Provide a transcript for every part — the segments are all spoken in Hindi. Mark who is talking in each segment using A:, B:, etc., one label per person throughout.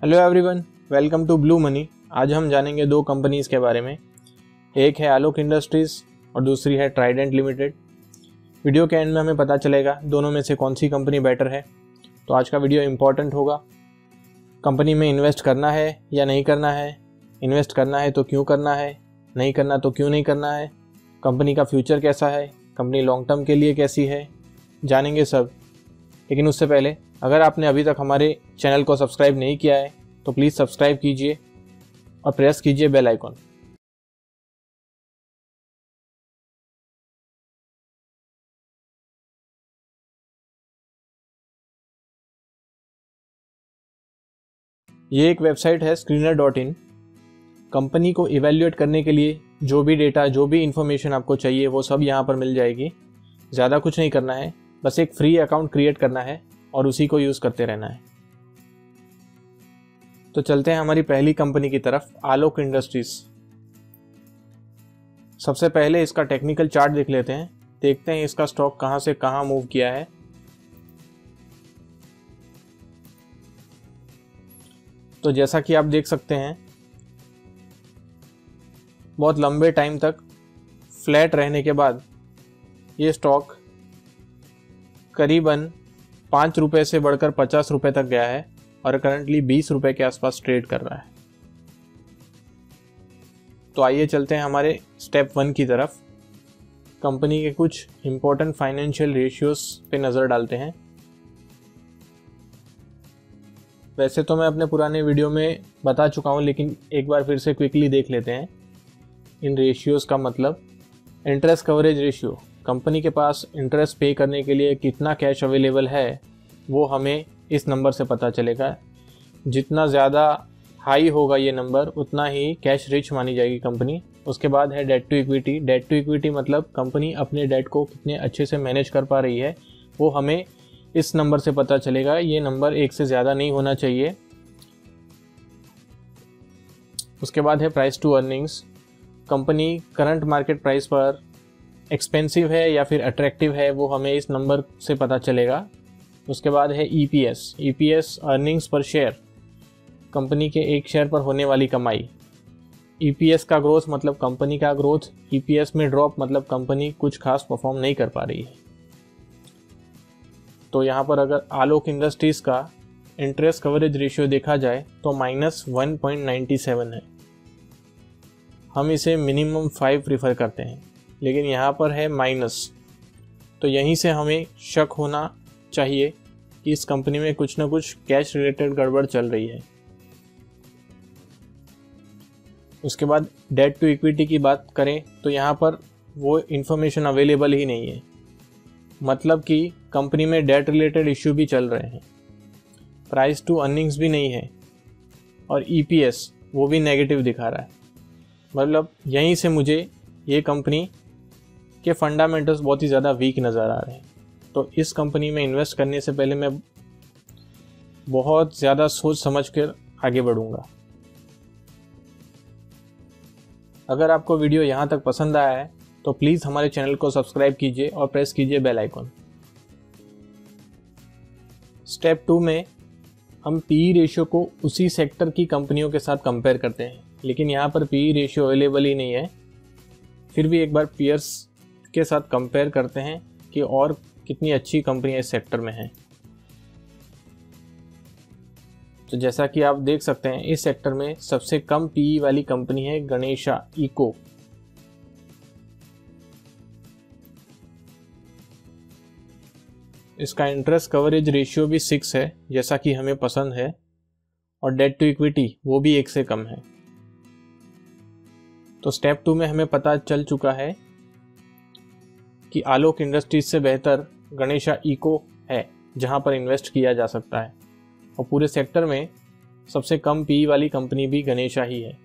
A: Hello everyone, welcome to blue money. आज हम जानेंगे दो कंपनीज़ के बारे में। एक है आलोक इंडस्ट्रीज़ और दूसरी है ट्राइडेंट लिमिटेड। वीडियो के एंड में हमें पता चलेगा दोनों में से कौन सी कंपनी बेटर है। तो आज का वीडियो इम्पॉर्टेंट होगा। कंपनी में इन्वेस्ट करना है या नहीं करना है, इन्वेस्ट करना है तो क्यों करना है, नहीं करना तो क्यों नहीं करना है, कंपनी का फ्यूचर कैसा है, कंपनी लॉन्ग टर्म के लिए कैसी है, जानेंगे सब। लेकिन उससे पहले अगर आपने अभी तक हमारे चैनल को सब्सक्राइब नहीं किया है तो प्लीज़ सब्सक्राइब कीजिए और प्रेस कीजिए बेल आइकॉन। ये एक वेबसाइट है screener.in। कंपनी को इवैल्यूएट करने के लिए जो भी डेटा, जो भी इंफॉर्मेशन आपको चाहिए वो सब यहाँ पर मिल जाएगी। ज़्यादा कुछ नहीं करना है, बस एक फ्री अकाउंट क्रिएट करना है और उसी को यूज़ करते रहना है। तो चलते हैं हमारी पहली कंपनी की तरफ, आलोक इंडस्ट्रीज। सबसे पहले इसका टेक्निकल चार्ट देख लेते हैं, देखते हैं इसका स्टॉक कहां से कहां मूव किया है। तो जैसा कि आप देख सकते हैं, बहुत लंबे टाइम तक फ्लैट रहने के बाद ये स्टॉक करीबन 5 रुपये से बढ़कर 50 रुपये तक गया है और करंटली 20 रुपये के आसपास ट्रेड कर रहा है। तो आइए चलते हैं हमारे स्टेप 1 की तरफ। कंपनी के कुछ इम्पोर्टेंट फाइनेंशियल रेशियोज पे नज़र डालते हैं। वैसे तो मैं अपने पुराने वीडियो में बता चुका हूँ, लेकिन एक बार फिर से क्विकली देख लेते हैं इन रेशियोज़ का मतलब। इंटरेस्ट कवरेज रेशियो, कंपनी के पास इंटरेस्ट पे करने के लिए कितना कैश अवेलेबल है वो हमें इस नंबर से पता चलेगा। जितना ज़्यादा हाई होगा ये नंबर, उतना ही कैश रिच मानी जाएगी कंपनी। उसके बाद है debt to equity. Debt to equity मतलब कंपनी अपने डेट को कितने अच्छे से मैनेज कर पा रही है, वो हमें इस नंबर से पता चलेगा। ये नंबर 1 से ज़्यादा नहीं होना चाहिए। उसके बाद है price to earnings. Company current market price पर एक्सपेंसिव है या फिर अट्रैक्टिव है, वो हमें इस नंबर से पता चलेगा। उसके बाद है ईपीएस। ईपीएस अर्निंग्स पर शेयर, कंपनी के एक शेयर पर होने वाली कमाई। ईपीएस का ग्रोथ मतलब कंपनी का ग्रोथ, ईपीएस में ड्रॉप मतलब कंपनी कुछ खास परफॉर्म नहीं कर पा रही है। तो यहाँ पर अगर आलोक इंडस्ट्रीज़ का इंटरेस्ट कवरेज रेशियो देखा जाए तो -1.97 है। हम इसे मिनिमम 5 प्रीफर करते हैं, लेकिन यहाँ पर है माइनस। तो यहीं से हमें शक होना चाहिए कि इस कंपनी में कुछ ना कुछ कैश रिलेटेड गड़बड़ चल रही है। उसके बाद डेट टू इक्विटी की बात करें तो यहाँ पर वो इन्फॉर्मेशन अवेलेबल ही नहीं है, मतलब कि कंपनी में डेट रिलेटेड इश्यू भी चल रहे हैं। प्राइस टू अर्निंग्स भी नहीं है और ईपीएस वो भी नेगेटिव दिखा रहा है। मतलब यहीं से मुझे ये कंपनी के फंडामेंटल्स बहुत ही ज़्यादा वीक नज़र आ रहे हैं। तो इस कंपनी में इन्वेस्ट करने से पहले मैं बहुत ज़्यादा सोच समझ कर आगे बढ़ूंगा। अगर आपको वीडियो यहाँ तक पसंद आया है तो प्लीज़ हमारे चैनल को सब्सक्राइब कीजिए और प्रेस कीजिए बेल आइकॉन। स्टेप 2 में हम पीई रेशियो को उसी सेक्टर की कंपनियों के साथ कंपेयर करते हैं, लेकिन यहाँ पर पीई रेशियो अवेलेबल ही नहीं है। फिर भी एक बार पीयर्स के साथ कंपेयर करते हैं कि और कितनी अच्छी कंपनियां इस सेक्टर में हैं। तो जैसा कि आप देख सकते हैं, इस सेक्टर में सबसे कम पीई वाली कंपनी है गणेशा इको। इसका इंटरेस्ट कवरेज रेशियो भी 6 है, जैसा कि हमें पसंद है, और डेट टू इक्विटी वो भी 1 से कम है। तो स्टेप 2 में हमें पता चल चुका है कि आलोक इंडस्ट्रीज से बेहतर गणेशा इको है जहां पर इन्वेस्ट किया जा सकता है, और पूरे सेक्टर में सबसे कम पीई वाली कंपनी भी गणेशा ही है।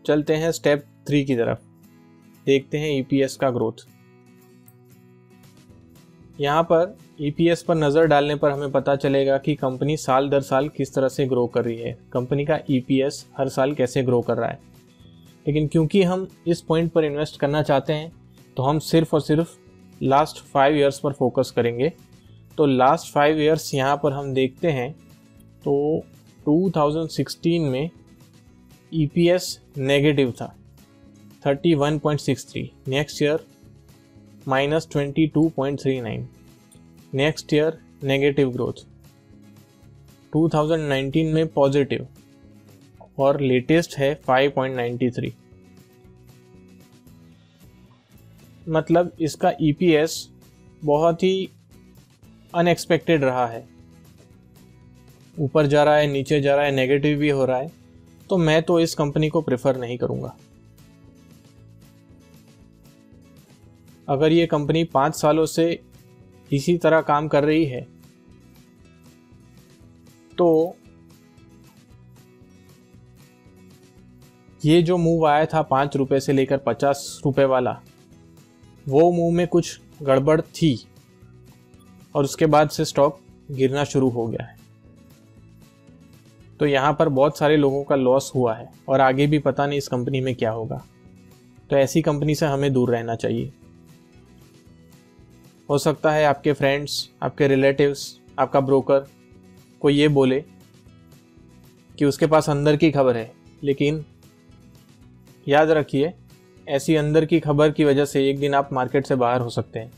A: चलते हैं स्टेप 3 की तरफ, देखते हैं ईपीएस का ग्रोथ। यहाँ पर ईपीएस पर नज़र डालने पर हमें पता चलेगा कि कंपनी साल दर साल किस तरह से ग्रो कर रही है, कंपनी का ईपीएस हर साल कैसे ग्रो कर रहा है। लेकिन क्योंकि हम इस पॉइंट पर इन्वेस्ट करना चाहते हैं तो हम सिर्फ और सिर्फ लास्ट 5 ईयर्स पर फोकस करेंगे। तो लास्ट 5 इयर्स यहाँ पर हम देखते हैं तो 2016 में EPS नेगेटिव था 31.63, next year -22.39, next year negative growth, 2019 में पॉजिटिव और लेटेस्ट है 5.93। मतलब इसका EPS बहुत ही अनएक्सपेक्टेड रहा है, ऊपर जा रहा है, नीचे जा रहा है, नेगेटिव भी हो रहा है। तो मैं तो इस कंपनी को प्रेफर नहीं करूंगा। अगर ये कंपनी 5 सालों से इसी तरह काम कर रही है तो ये जो मूव आया था 5 रुपए से लेकर 50 रुपए वाला, वो मूव में कुछ गड़बड़ थी और उसके बाद से स्टॉक गिरना शुरू हो गया है। तो यहाँ पर बहुत सारे लोगों का लॉस हुआ है और आगे भी पता नहीं इस कंपनी में क्या होगा। तो ऐसी कंपनी से हमें दूर रहना चाहिए। हो सकता है आपके फ्रेंड्स, आपके रिलेटिव्स, आपका ब्रोकर कोई ये बोले कि उसके पास अंदर की खबर है, लेकिन याद रखिए ऐसी अंदर की खबर की वजह से एक दिन आप मार्केट से बाहर हो सकते हैं।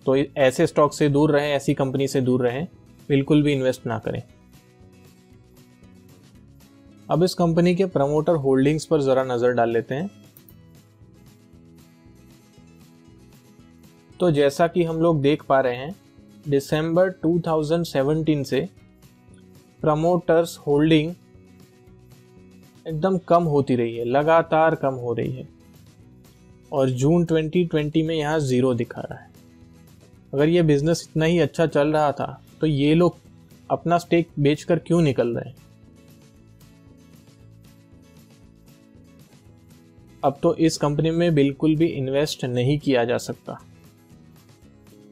A: तो ऐसे स्टॉक से दूर रहें, ऐसी कंपनी से दूर रहें, बिल्कुल भी इन्वेस्ट ना करें। अब इस कंपनी के प्रमोटर होल्डिंग्स पर जरा नजर डाल लेते हैं। तो जैसा कि हम लोग देख पा रहे हैं, दिसंबर 2017 से प्रमोटर्स होल्डिंग एकदम कम होती रही है, लगातार कम हो रही है और जून 2020 में यहाँ 0 दिखा रहा है। अगर ये बिजनेस इतना ही अच्छा चल रहा था तो ये लोग अपना स्टेक बेचकर क्यों निकल रहे हैं? अब तो इस कंपनी में बिल्कुल भी इन्वेस्ट नहीं किया जा सकता।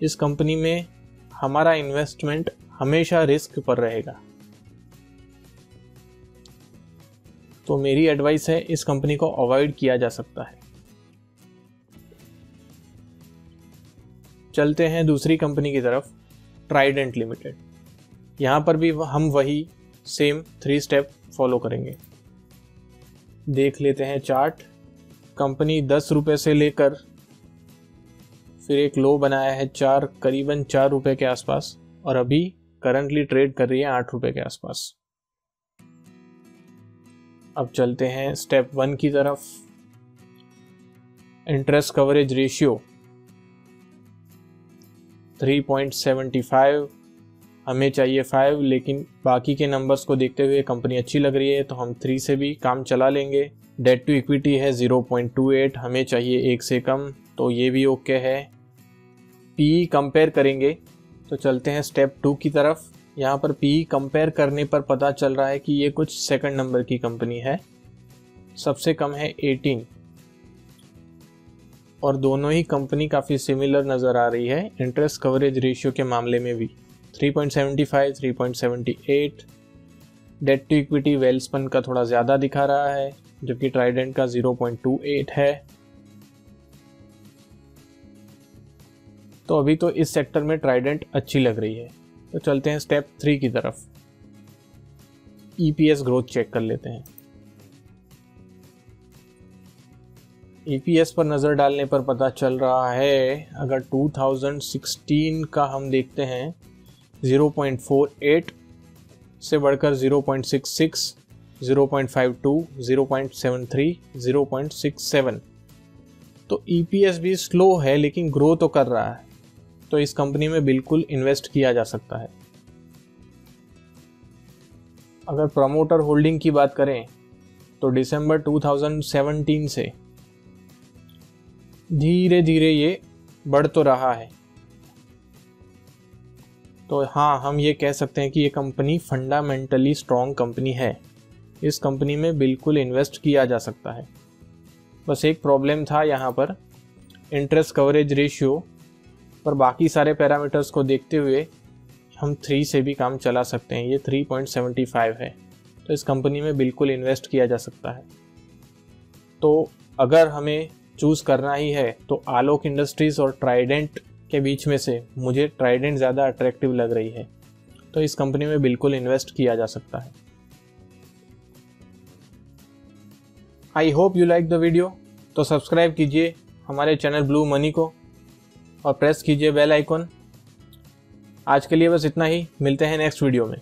A: इस कंपनी में हमारा इन्वेस्टमेंट हमेशा रिस्क पर रहेगा। तो मेरी एडवाइस है इस कंपनी को अवॉइड किया जा सकता है। चलते हैं दूसरी कंपनी की तरफ, ट्राइडेंट लिमिटेड। यहाँ पर भी हम वही सेम 3 स्टेप फॉलो करेंगे। देख लेते हैं चार्ट। कंपनी 10 रुपए से लेकर फिर एक लो बनाया है करीबन 4 रुपए के आसपास और अभी करंटली ट्रेड कर रही है 8 रुपए के आसपास। अब चलते हैं स्टेप 1 की तरफ। इंटरेस्ट कवरेज रेशियो 3.75, हमें चाहिए 5, लेकिन बाकी के नंबर्स को देखते हुए कंपनी अच्छी लग रही है तो हम 3 से भी काम चला लेंगे। डेट टू इक्विटी है 0.28, हमें चाहिए 1 से कम, तो ये भी ओके है। पीई कंपेयर करेंगे तो चलते हैं स्टेप 2 की तरफ। यहाँ पर पीई कंपेयर करने पर पता चल रहा है कि ये कुछ सेकंड नंबर की कंपनी है। सबसे कम है 18 और दोनों ही कंपनी काफ़ी सिमिलर नज़र आ रही है इंटरेस्ट कवरेज रेशियो के मामले में भी। 3.75, 3.78। डेट टू इक्विटी वेलस्पन का थोड़ा ज़्यादा दिखा रहा है, जबकि ट्राइडेंट का 0.28 है। तो अभी तो इस सेक्टर में ट्राइडेंट अच्छी लग रही है। तो चलते हैं स्टेप 3 की तरफ। EPS ग्रोथ चेक कर लेते हैं। EPS पर नज़र डालने पर पता चल रहा है, अगर 2016 का हम देखते हैं 0.48 से बढ़कर 0.66, 0.52, 0.73, 0.67। तो EPS भी स्लो है लेकिन ग्रो तो कर रहा है। तो इस कंपनी में बिल्कुल इन्वेस्ट किया जा सकता है। अगर प्रमोटर होल्डिंग की बात करें तो दिसंबर 2017 से धीरे धीरे ये बढ़ तो रहा है। तो हाँ, हम ये कह सकते हैं कि ये कंपनी फंडामेंटली स्ट्रॉन्ग कंपनी है। इस कंपनी में बिल्कुल इन्वेस्ट किया जा सकता है। बस एक प्रॉब्लम था यहाँ पर इंटरेस्ट कवरेज रेशियो, पर बाकी सारे पैरामीटर्स को देखते हुए हम 3 से भी काम चला सकते हैं। ये 3.75 है, तो इस कंपनी में बिल्कुल इन्वेस्ट किया जा सकता है। तो अगर हमें चूज़ करना ही है तो आलोक इंडस्ट्रीज़ और ट्राइडेंट के बीच में से मुझे ट्राइडेंट ज़्यादा अट्रैक्टिव लग रही है, तो इस कंपनी में बिल्कुल इन्वेस्ट किया जा सकता है। I hope you like the video. तो सब्सक्राइब कीजिए हमारे चैनल ब्लू मनी को और प्रेस कीजिए बेल आइकॉन। आज के लिए बस इतना ही, मिलते हैं नेक्स्ट वीडियो में।